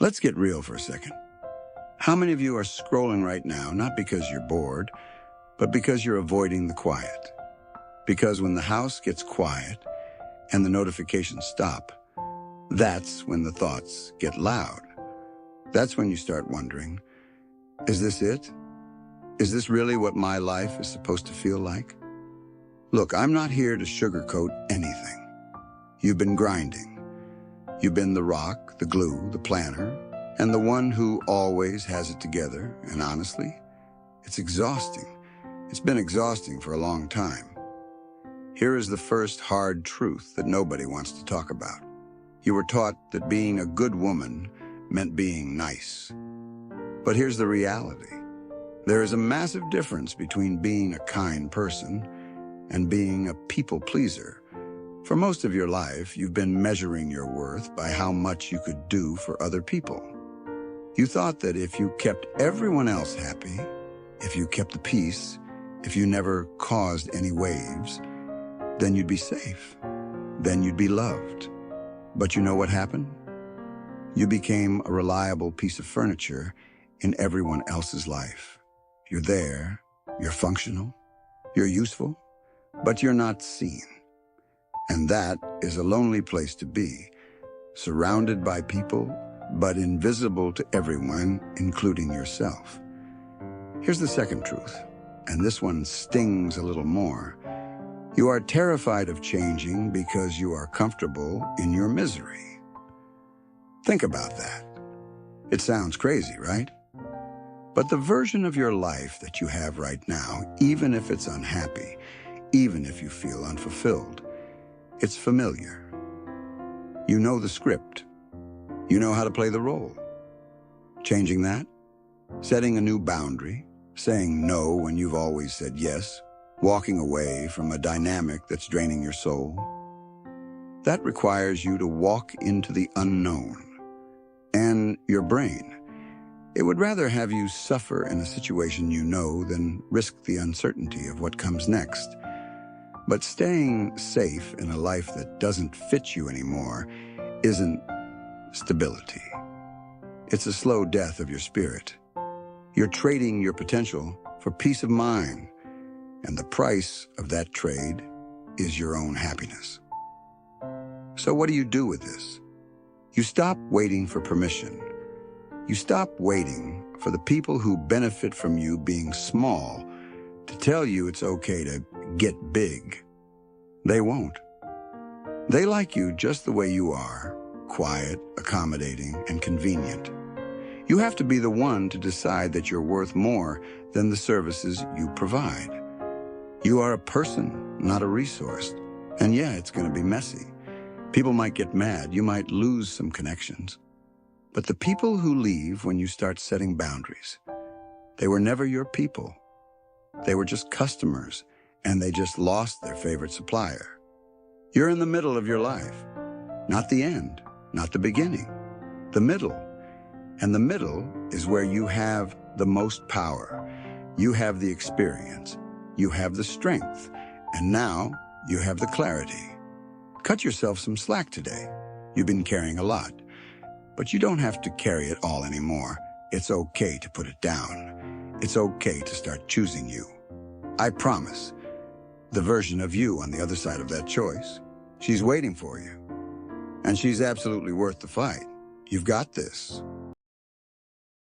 Let's get real for a second. How many of you are scrolling right now, not because you're bored, but because you're avoiding the quiet? Because when the house gets quiet and the notifications stop, that's when the thoughts get loud. That's when you start wondering, is this it? Is this really what my life is supposed to feel like? Look, I'm not here to sugarcoat anything. You've been grinding. You've been the rock, the glue, the planner, and the one who always has it together. And honestly, it's exhausting. It's been exhausting for a long time. Here is the first hard truth that nobody wants to talk about. You were taught that being a good woman meant being nice. But here's the reality. There is a massive difference between being a kind person and being a people pleaser. For most of your life, you've been measuring your worth by how much you could do for other people. You thought that if you kept everyone else happy, if you kept the peace, if you never caused any waves, then you'd be safe. Then you'd be loved. But you know what happened? You became a reliable piece of furniture in everyone else's life. You're there, you're functional, you're useful, but you're not seen. And that is a lonely place to be, surrounded by people, but invisible to everyone, including yourself. Here's the second truth, and this one stings a little more. You are terrified of changing because you are comfortable in your misery. Think about that. It sounds crazy, right? But the version of your life that you have right now, even if it's unhappy, even if you feel unfulfilled, it's familiar. You know the script. You know how to play the role. Changing that, setting a new boundary, saying no when you've always said yes, walking away from a dynamic that's draining your soul, that requires you to walk into the unknown. And your brain, it would rather have you suffer in a situation you know than risk the uncertainty of what comes next. But staying safe in a life that doesn't fit you anymore isn't stability. It's a slow death of your spirit. You're trading your potential for peace of mind, and the price of that trade is your own happiness. So what do you do with this? You stop waiting for permission. You stop waiting for the people who benefit from you being small to tell you it's okay to get big. They won't. They like you just the way you are, quiet, accommodating, and convenient. You have to be the one to decide that you're worth more than the services you provide. You are a person, not a resource. And yeah, it's going to be messy. People might get mad. You might lose some connections. But the people who leave when you start setting boundaries, they were never your people. They were just customers, and they just lost their favorite supplier. You're in the middle of your life. Not the end, not the beginning. The middle. And the middle is where you have the most power. You have the experience. You have the strength. And now you have the clarity. Cut yourself some slack today. You've been carrying a lot. But you don't have to carry it all anymore. It's okay to put it down. It's okay to start choosing you. I promise, the version of you on the other side of that choice, she's waiting for you. And she's absolutely worth the fight. You've got this.